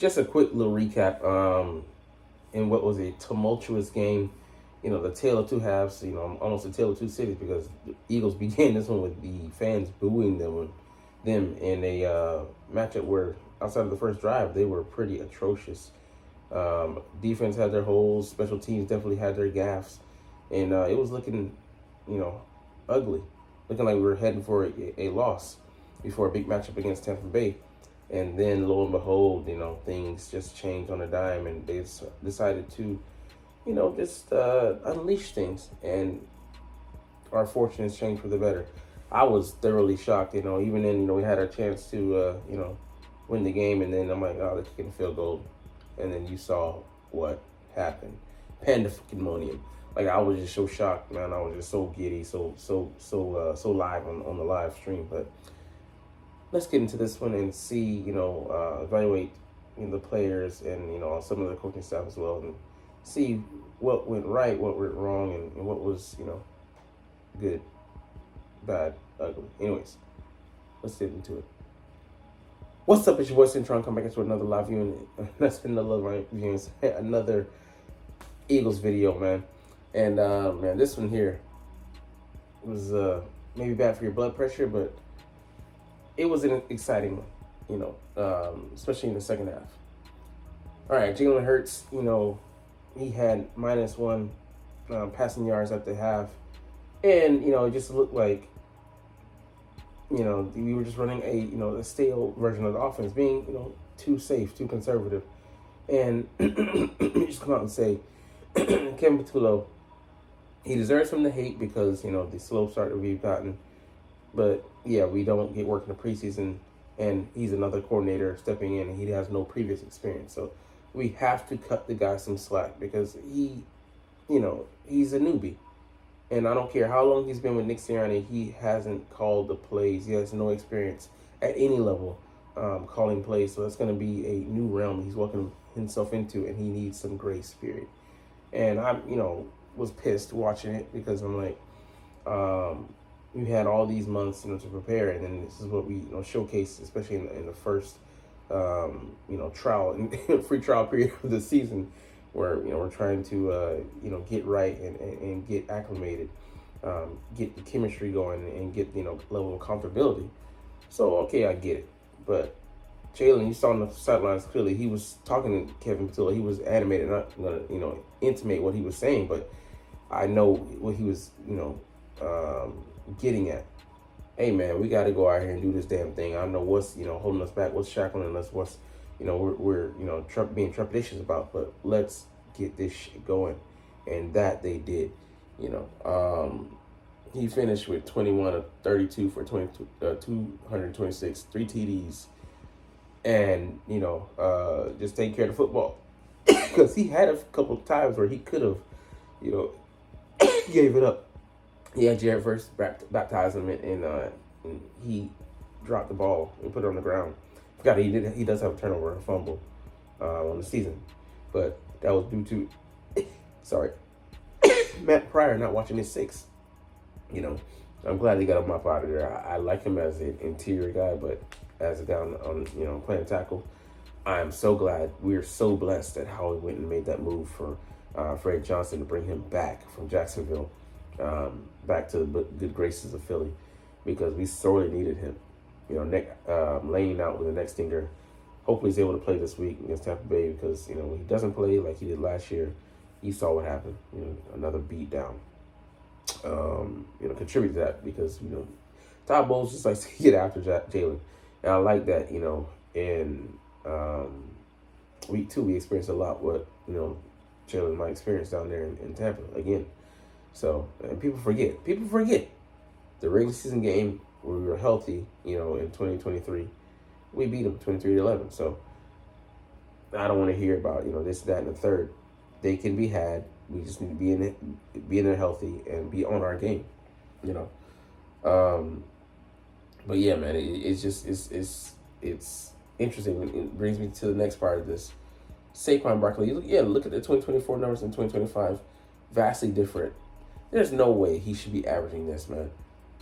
Just a quick little recap. In what was a tumultuous game, the tale of two halves. Almost a tale of two cities because the Eagles began this one with the fans booing them in a matchup where outside of the first drive they were pretty atrocious. Defense had their holes. Special teams definitely had their gaffes, and it was looking, you know, ugly, looking like we were heading for a loss before a big matchup against Tampa Bay. And then lo and behold, things just changed on a dime, and they decided to, just unleash things, and our fortunes changed for the better. I was thoroughly shocked, even then, we had our chance to, win the game, and then I'm like, oh, they're kicking a field goal, and then you saw what happened. Pandemonium. Like I was just so shocked, man. I was just so giddy, so live on the live stream. But let's get into this one and see, evaluate the players and some of the coaching staff as well, and see what went right, what went wrong, and what was good, bad, ugly. Anyways, let's get into it. What's up? It's your boy Centron. Come back into another live viewing. That's another live viewing. Another Eagles video, man. And man, this one here was maybe bad for your blood pressure, but it was an exciting one, especially in the second half. All right, Jalen Hurts, he had -1 passing yards at the half, and it just looked like we were just running a stale version of the offense, being too safe, too conservative, and just come out and say Kevin Patullo, he deserves some of the hate because the slow start that we've gotten. But yeah, we don't get work in the preseason, and he's another coordinator stepping in, and he has no previous experience. So we have to cut the guy some slack because he's a newbie, and I don't care how long he's been with Nick Sirianni, he hasn't called the plays. He has no experience at any level calling plays. So that's going to be a new realm he's welcoming himself into, and he needs some grace, period. And I, was pissed watching it because I'm like, we had all these months, to prepare, and then this is what we, showcase, especially in the first, trial and free trial period of the season, where we're trying to, get right and get acclimated, get the chemistry going, and get level of comfortability. So okay, I get it, but Jalen, you saw on the sidelines clearly he was talking to Kevin Patullo. He was animated, not gonna intimate what he was saying, but I know what he was getting at. Hey man, we got to go out here and do this damn thing. I don't know what's holding us back, what's shackling us, what's we're being trepidatious about, but let's get this shit going, and that they did. He finished with 21 of 32 for 226, 3 TDs, and just take care of the football because he had a couple of times where he could have gave it up. Yeah, Jared first baptized him, and he dropped the ball and put it on the ground. Forgot he does have a turnover, a fumble on the season, but that was due to sorry Matt Pryor not watching his six. I'm glad they got him up out of there. I like him as an interior guy, but as a guy on playing tackle, I am so glad. We're so blessed at how he went and made that move for Fred Johnson to bring him back from Jacksonville, back to the good graces of Philly, because we sorely needed him. Nick laying out with the neck stinger. Hopefully he's able to play this week against Tampa Bay, because when he doesn't play like he did last year, you saw what happened. Another beat down. Contribute to that because Todd Bowles just likes to get after Jalen, and I like that. In week 2 we experienced a lot what Jalen might experience down there in Tampa again. So, and people forget the regular season game where we were healthy, in 2023, we beat them 23-11. So I don't want to hear about this, that, and the third. They can be had. We just need to be in there healthy and be on our game, But yeah, man, it's interesting. It brings me to the next part of this. Saquon Barkley, look at the 2024 numbers and 2025, vastly different. There's no way he should be averaging this, man.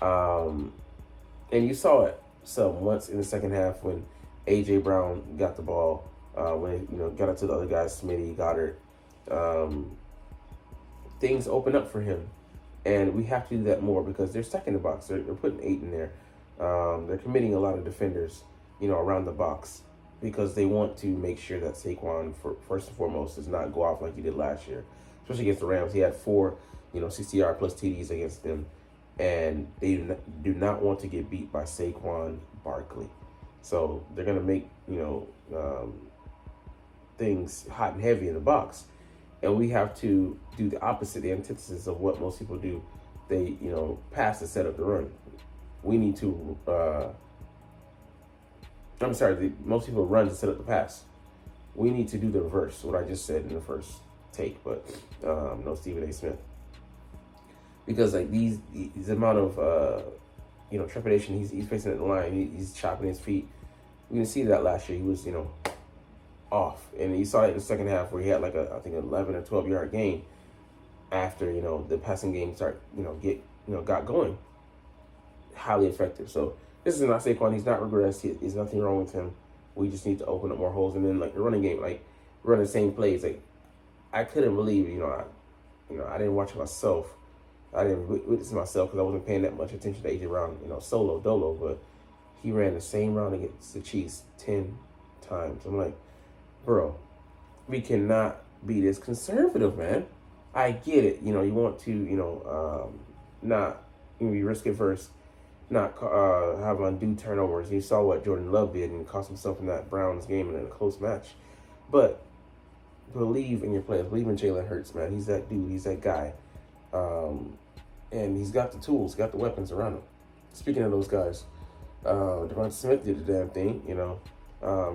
And you saw it once in the second half when A.J. Brown got the ball when it, got up to the other guys, Smitty, Goddard, um, things open up for him. And we have to do that more because they're stuck in the box. They're putting 8 in there. They're committing a lot of defenders, around the box because they want to make sure that Saquon, first and foremost, does not go off like he did last year, especially against the Rams. He had 4, 60-yard plus TDs against them, and they do not want to get beat by Saquon Barkley. So they're going to make, things hot and heavy in the box. And we have to do the opposite, the antithesis of what most people do. They, pass to set up the run. We need to, most people run to set up the pass. We need to do the reverse, what I just said in the first take, but no Stephen A. Smith. Because like these amount of, trepidation he's facing at the line, he's chopping his feet. We didn't see that last year. He was, off, and you saw it in the second half where he had like I think 11 or 12-yard gain after the passing game got going. Highly effective. So this is not Saquon. He's not regressed. There's nothing wrong with him. We just need to open up more holes, and then like the running game, like run the same plays. Like I couldn't believe I didn't watch myself. I didn't witness myself because I wasn't paying that much attention to AJ Brown, solo dolo, but he ran the same round against the Chiefs 10 times. I'm like, bro, we cannot be this conservative, man. I get it. You want to, not be risk averse, not have undue turnovers. You saw what Jordan Love did and cost himself in that Browns game in a close match. But believe in your players. Believe in Jalen Hurts, man. He's that dude. He's that guy. And he's got the tools, got the weapons around him. Speaking of those guys, Devonta Smith did the damn thing,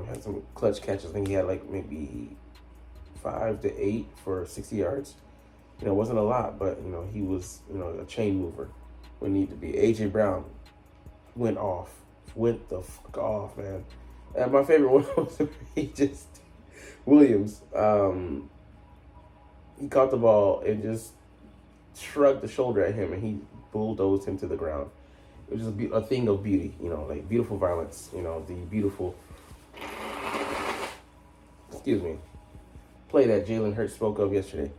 had some clutch catches. I think he had like maybe 5 to 8 for 60 yards. It wasn't a lot, but he was a chain mover when need to be. AJ Brown went the fuck off, man. And my favorite one was Williams. He caught the ball and just shrugged the shoulder at him, and he bulldozed him to the ground. It was just a thing of beauty, like beautiful violence. The beautiful. Play that Jalen Hurts spoke of yesterday.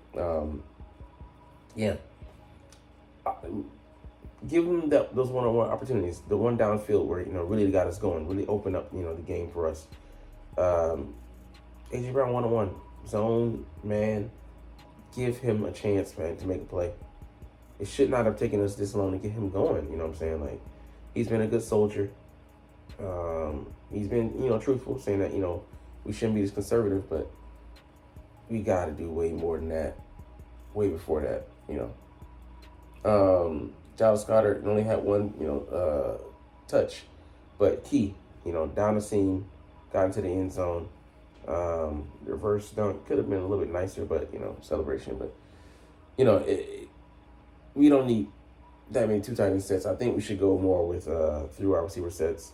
Give him those one-on-one opportunities, the one downfield where really got us going, really open up the game for us. AJ Brown one-on-one zone, man, give him a chance, man, to make a play. It should not have taken us this long to get him going. You know what I'm saying? Like, he's been a good soldier. He's been truthful, saying that we shouldn't be this conservative, but we got to do way more than that, way before that, Dallas Goedert only had one, touch, but key, down the seam, got into the end zone. Reverse dunk could have been a little bit nicer, but, celebration. But, we don't need that many two tight end sets. I think we should go more with through our receiver sets.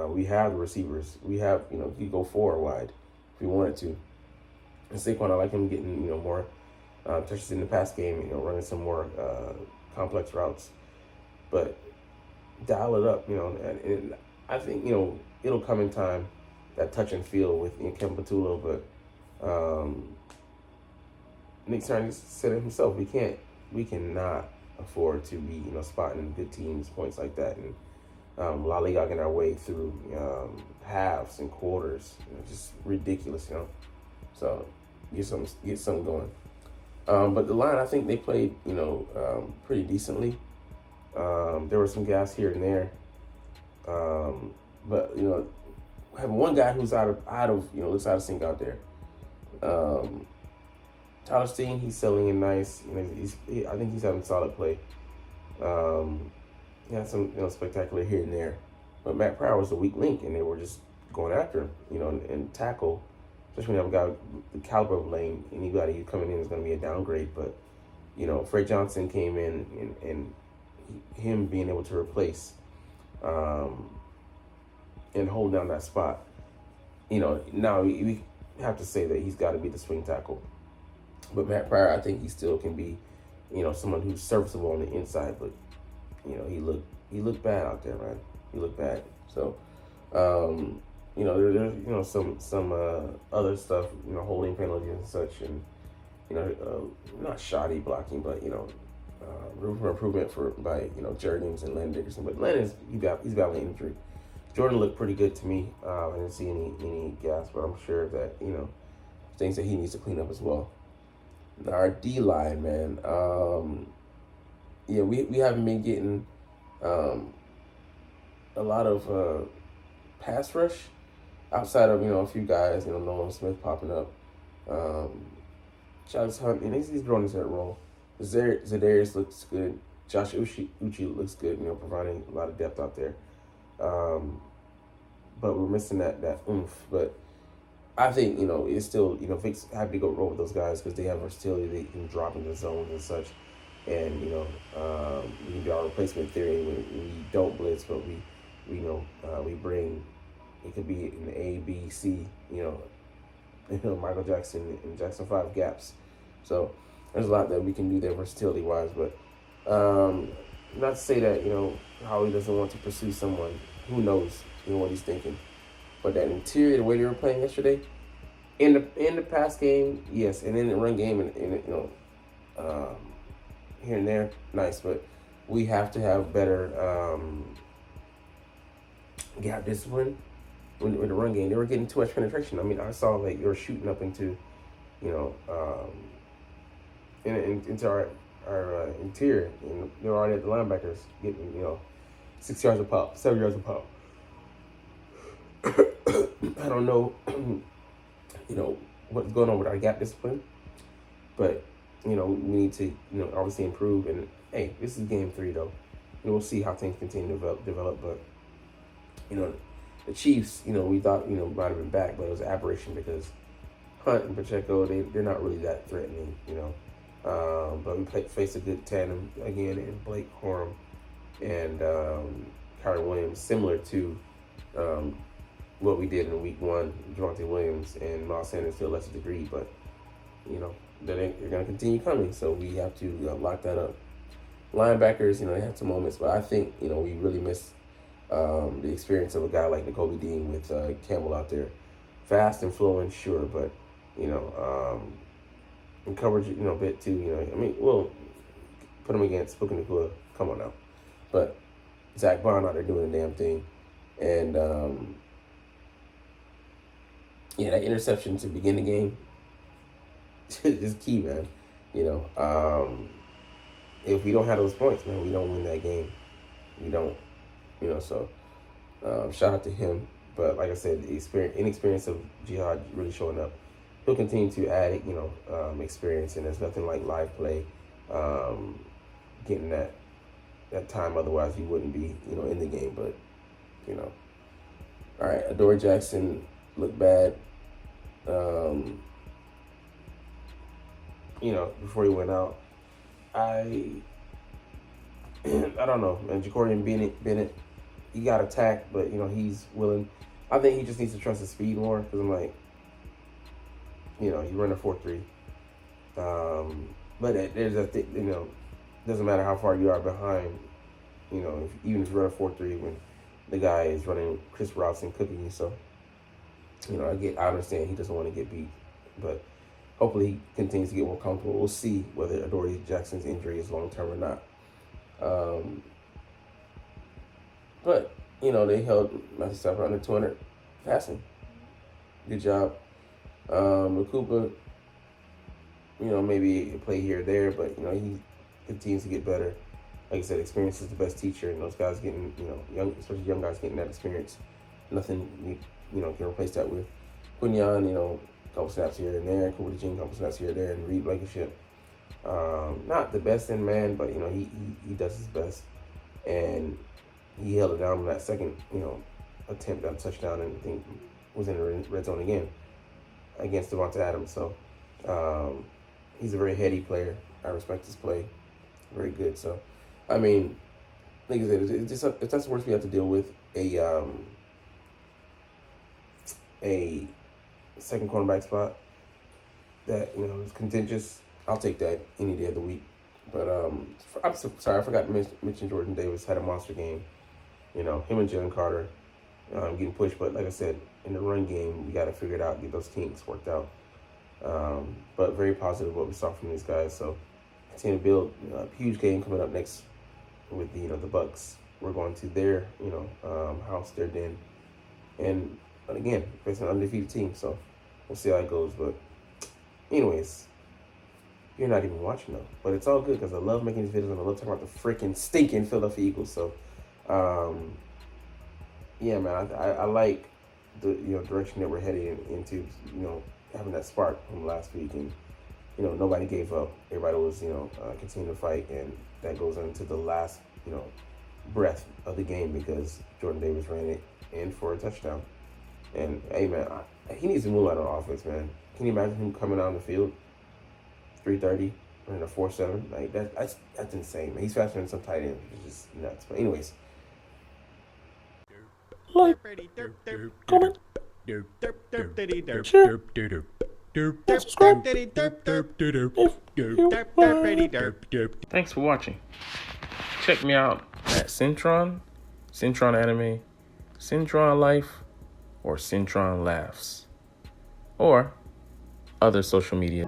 We have the receivers. We have, you go 4 wide if we wanted to. And Saquon, I like him getting, more touches in the pass game, running some more complex routes. But dial it up, and I think, it'll come in time, that touch and feel with Kevin Patullo. But Nick Sirianni said it himself, we cannot afford to be, spotting good teams, points like that, and lollygagging our way through halves and quarters. Just ridiculous, So get something going. But the line, I think they played, pretty decently. There were some guys here and there, but having one guy who's out of looks out of sync out there. Tyler Steen, he's selling in nice. I think he's having solid play. He had some spectacular here and there, but Matt Pryor was the weak link, and they were just going after him, and tackle. Especially when you have a guy the caliber of Lane, anybody coming in is going to be a downgrade. But Fred Johnson came in, and him being able to replace and hold down that spot. Now we have to say that he's got to be the swing tackle. But Matt Pryor, I think he still can be, someone who's serviceable on the inside. But he looked bad out there, man. He looked bad. So, there's some other stuff, holding penalties and such, and not shoddy blocking, but room for improvement by Jurgens and Len Dickerson. But Len he's battling injury. Jordan looked pretty good to me. I didn't see any gaps, but I'm sure that things that he needs to clean up as well. Now our D line, man. We haven't been getting a lot of pass rush outside of a few guys. Nolan Smith popping up. Travis Hunt, and he's growing into that role. Zadarius looks good. Josh Uche looks good, providing a lot of depth out there. But we're missing that oomph. But I think, it's still, Vic's happy to go roll with those guys because they have versatility. They can drop into zones and such. And, we can do our replacement theory when we don't blitz, but we bring, it could be an A, B, C, Michael Jackson and Jackson 5 gaps. So there's a lot that we can do there versatility wise, but not to say that Howie doesn't want to pursue someone. Who knows what he's thinking. But that interior, the way they were playing yesterday, in the pass game, yes, and in the run game, and here and there, nice. But we have to have better gap discipline. With the run game, they were getting too much penetration. I mean, I saw like you were shooting up into, into our interior, and they were already at the linebackers getting 6 yards a pop, 7 yards a pop. I don't know, what's going on with our gap discipline, but we need to obviously improve. And hey, this is game 3 though. We'll see how things continue to develop, but the Chiefs, we thought, might have been back, but it was an aberration because Hunt and Pacheco, they're not really that threatening, But we faced a good tandem again in Blake Corum and Kyren Williams, similar to what we did in week 1, Javonte Williams and Miles Sanders to a lesser degree, but, they're going to continue coming, so we have to lock that up. Linebackers, they had some moments, but I think, we really missed the experience of a guy like Nakobe Dean with Campbell out there. Fast and flowing, sure, but, in coverage, a bit too, we'll put him against Puka Nacua. Come on now. But Zach Bond out there doing the damn thing. And, that interception to begin the game is key, man. If we don't have those points, man, we don't win that game. We don't. So shout out to him. But like I said, the inexperience of Jihad really showing up. He'll continue to add, experience, and there's nothing like live play, getting that time. Otherwise, he wouldn't be, in the game. But, all right, Adoree Jackson looked bad. Before he went out, I don't know, man. Jacorian Bennett, he got attacked, but he's willing. I think he just needs to trust his speed more because I'm like, you run a 4.3, but there's a doesn't matter how far you are behind, even if you run a 4.3 when the guy is running crisp routes and cooking you. So, I understand he doesn't want to get beat, but hopefully he continues to get more comfortable. We'll see whether Adoree Jackson's injury is long term or not. But they held Matthew Stafford under 200 passing. Good job. Makupa, maybe a play here or there, but he continues to get better. Like I said, experience is the best teacher, and those guys getting, especially young guys getting that experience. Nothing can replace that with. Quinyon, a couple snaps here and there. Cooper DeJean, a couple snaps here and there, and Reed Blankenship. Not the best in man, but he does his best, and he held it down in that second attempt at a touchdown, and I think was in the red zone again against Devonta Adams. So he's a very heady player. I respect his play, very good. So like I said, if that's the worst we have to deal with, a second cornerback spot that is contentious, I'll take that any day of the week. But I'm sorry, I forgot to mention Jordan Davis had a monster game. Him and Jalen Carter getting pushed. But like I said, in the run game, we got to figure it out, get those kinks worked out. But very positive what we saw from these guys. So continue to build. A huge game coming up next with the Bucks. We're going to their house, their den, and again facing an undefeated team. So we'll see how it goes. But anyways, you're not even watching though. But it's all good because I love making these videos and I love talking about the freaking stinking Philadelphia Eagles. So yeah, man, I like the direction that we're heading into. Having that spark from last week, and nobody gave up. Everybody was continuing to fight, and that goes into the last breath of the game because Jordan Davis ran it in for a touchdown. And hey, man, he needs to move out on offense, man. Can you imagine him coming out on the field 3:30 running a 4.7? Like that's insane, man. He's faster than some tight ends. It's just nuts. But anyways, like, comment, share, subscribe. Thanks for watching. Check me out at Centron Anime, Centron Life, or Centron Laughs, or other social media.